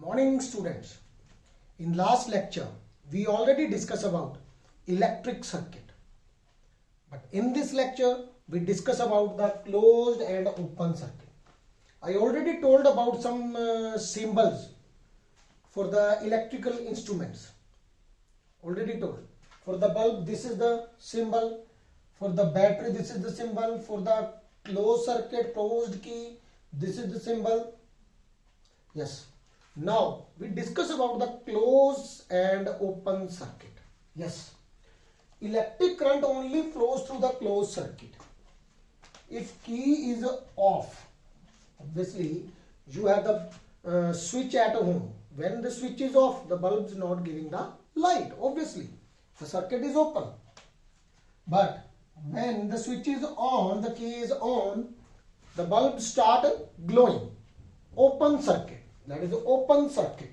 Morning students. In last lecture we already discussed about electric circuit, but in this lecture we discuss about the closed and open circuit. I already told about some symbols for the electrical instruments. Already told. For the bulb this is the symbol, for the battery this is the symbol, for the closed circuit, closed key, this is the symbol. Yes. Now we discuss about the closed and open circuit. Yes. Electric current only flows through the closed circuit. If key is off, obviously you have the switch at home. When the switch is off, the bulb is not giving the light. Obviously, the circuit is open. But when the switch is on, the key is on, the bulb start glowing. Open circuit. That is the open circuit.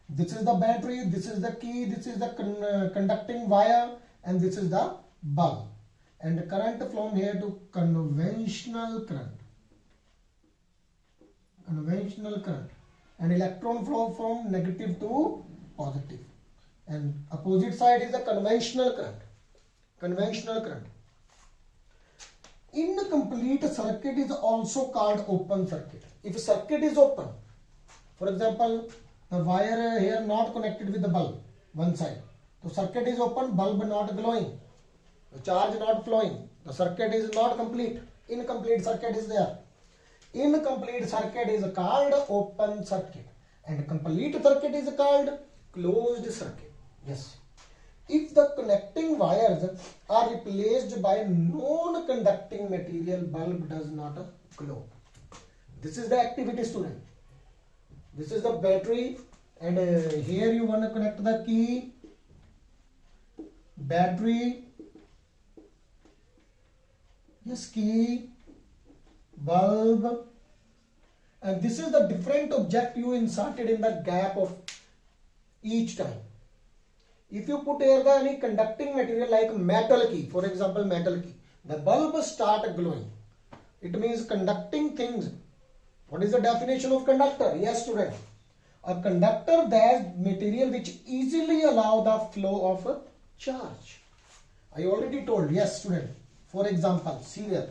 This is the battery, this is the key, this is the conducting wire, and this is the bulb. And the current from here to conventional current. Conventional current. And electron flow from negative to positive. And opposite side is the conventional current. Conventional current. Incomplete circuit is also called open circuit. If a circuit is open, for example, the wire here not connected with the bulb, one side. The circuit is open, bulb not glowing, the charge not flowing, the circuit is not complete. Incomplete circuit is there. Incomplete circuit is called open circuit, and complete circuit is called closed circuit. Yes. If the connecting wires are replaced by non-conducting material, bulb does not glow. This is the activity, student. This is the battery, and here you want to connect the key, battery, yes, key, bulb, and this is the different object you inserted in the gap of each time. If you put here the any conducting material like metal key, for example metal key, the bulb start glowing. It means conducting things. What is the definition of conductor? Yes, student. A conductor, that material which easily allow the flow of a charge. I already told. Yes, student. For example, see there.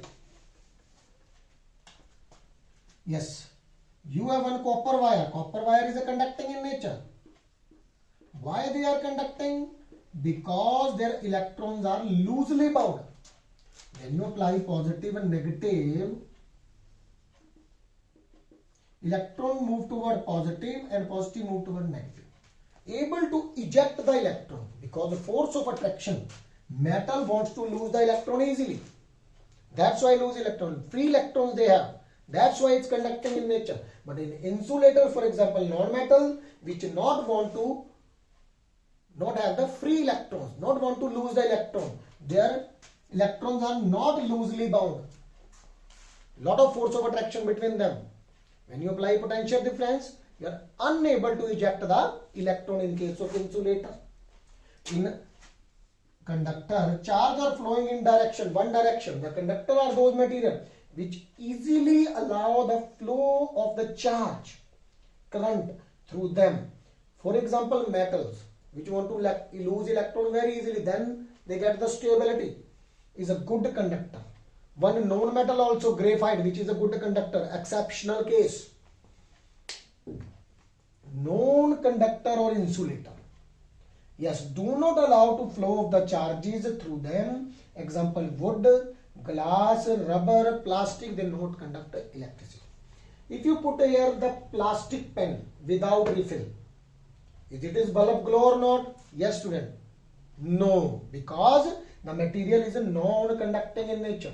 Yes. You have one copper wire. Copper wire is a conducting in nature. Why they are conducting? Because their electrons are loosely bound. When you apply positive and negative, electron move toward positive and positive move toward negative. Able to eject the electron because the force of attraction. Metal wants to lose the electron easily. That's why lose electron. Free electrons they have. That's why it's conducting in nature. But in insulator, for example, non-metal which not have the free electrons, not want to lose the electron. Their electrons are not loosely bound. Lot of force of attraction between them. When you apply potential difference, you are unable to eject the electron in case of insulator. In conductor, charge are flowing in one direction. The conductor are those material which easily allow the flow of the charge, current through them. For example, metals which want to lose electron very easily, then they get the stability, is a good conductor. One non-metal also, graphite, which is a good conductor, exceptional case. Non-conductor or insulator. Yes, do not allow to flow of the charges through them. Example, wood, glass, rubber, plastic, they not conduct electricity. If you put here the plastic pen without refill, is it bulb glow or not? Yes, student. No, because the material is non-conducting in nature.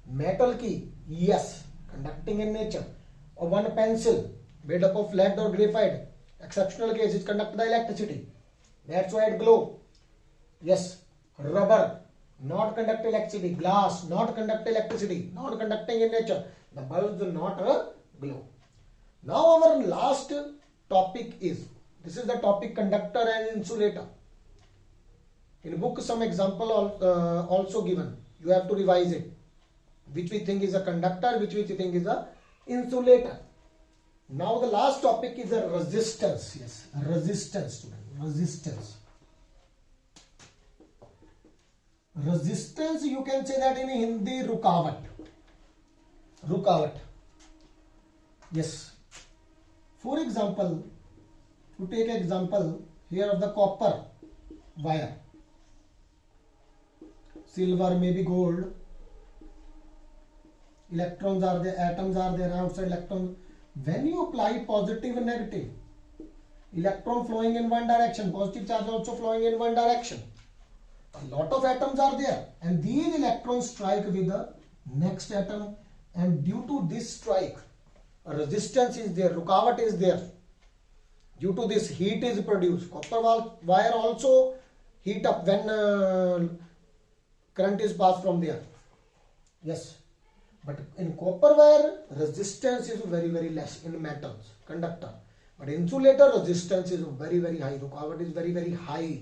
Metal key, yes, conducting in nature. Or one pencil made up of lead or graphite, exceptional case, it conduct the electricity. That's why it glow. Yes, rubber, not conduct electricity. Glass, not conduct electricity, not conducting in nature. The bulbs do not glow. Now our last topic is, this is the topic conductor and insulator. In book some example also given. You have to revise it. Which we think is a conductor, which we think is a insulator. Now the last topic is the resistance. Yes, resistance, student. Resistance. Resistance, you can say that in Hindi, rukavat. Rukavat. Yes. For example, to take example here of the copper wire, silver, maybe gold, electrons are there, atoms are there, outside electrons. When you apply positive and negative, electron flowing in one direction, positive charge also flowing in one direction, a lot of atoms are there, and these electrons strike with the next atom, and due to this strike, a resistance is there, rukavat is there. Due to this, heat is produced. Copper wire also heat up when current is passed from there. Yes, but in copper wire, resistance is very less in metals, conductor. But insulator resistance is very high. Rukavat is very high.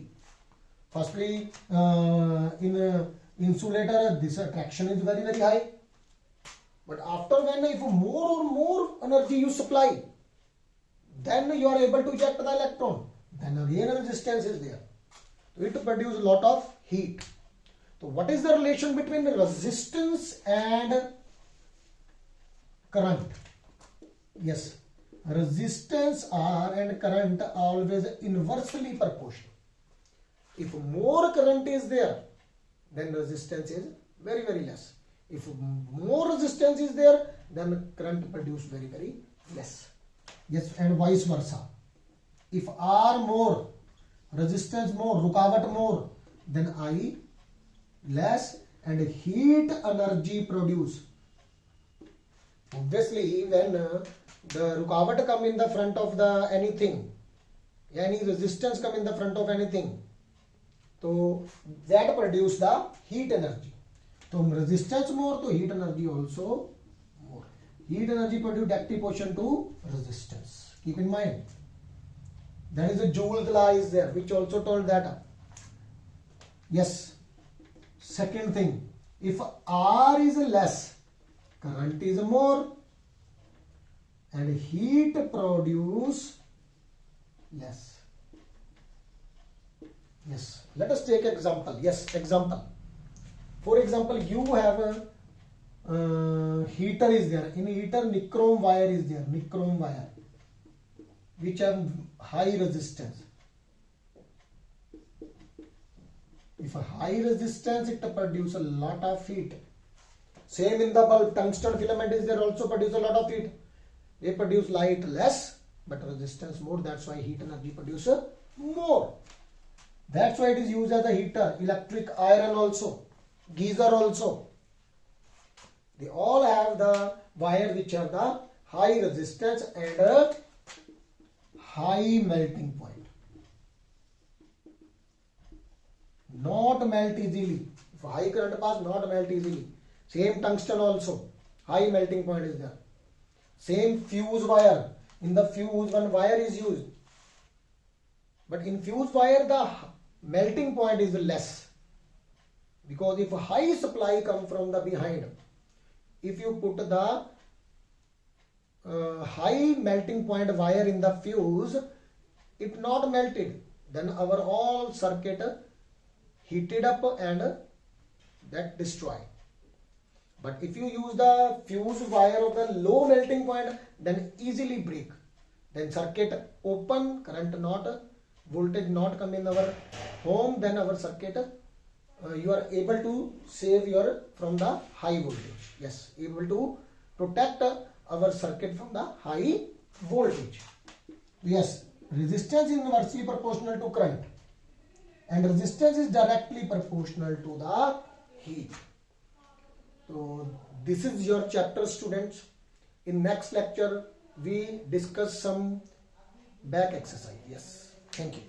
Firstly, in insulator, this attraction is very high. But after, when if more energy you supply, then you are able to eject the electron. Then again resistance is there. So it produces a lot of heat. So what is the relation between resistance and current? Yes, resistance and current are always inversely proportional. If more current is there, then resistance is very less. If more resistance is there, then current produces very less. Yes, and vice versa. If R more, resistance more, rukavat more, then I less, and heat energy produce. Obviously, when the rukavat come in the front of the anything, any resistance come in the front of anything, so that produce the heat energy. So resistance more, so heat energy also more. Heat energy produce direct proportion to resistance. Keep in mind. That is a Joule's law is there, which also told that. Yes. Second thing, if R is less, current is more, and heat produce less. Yes. Let us take example. Yes, example. For example, you have a heater is there. In heater, nichrome wire is there. Nichrome wire, which have high resistance. If a high resistance, it produces a lot of heat. Same in the bulb, tungsten filament is there, also produce a lot of heat. They produce light less, but resistance more. That's why heat energy produces more. That's why it is used as a heater. Electric iron also, geyser also. They all have the wire which have the high resistance and a high melting point. Not melt easily. If high current pass, not melt easily. Same tungsten also, high melting point is there. Same fuse wire. In the fuse, one wire is used. But in fuse wire, the melting point is less. Because if a high supply come from the behind, if you put the high melting point wire in the fuse, it not melted. Then our all circuit heated up and that destroy. But if you use the fuse wire of the low melting point, then easily break. Then circuit open, current not, voltage not come in our home, then our circuit you are able to save your from the high voltage. Yes, able to protect our circuit from the high voltage. Yes, resistance is inversely proportional to current, and resistance is directly proportional to the heat. So this is your chapter, students. In next lecture we discuss some back exercise. Yes, thank you.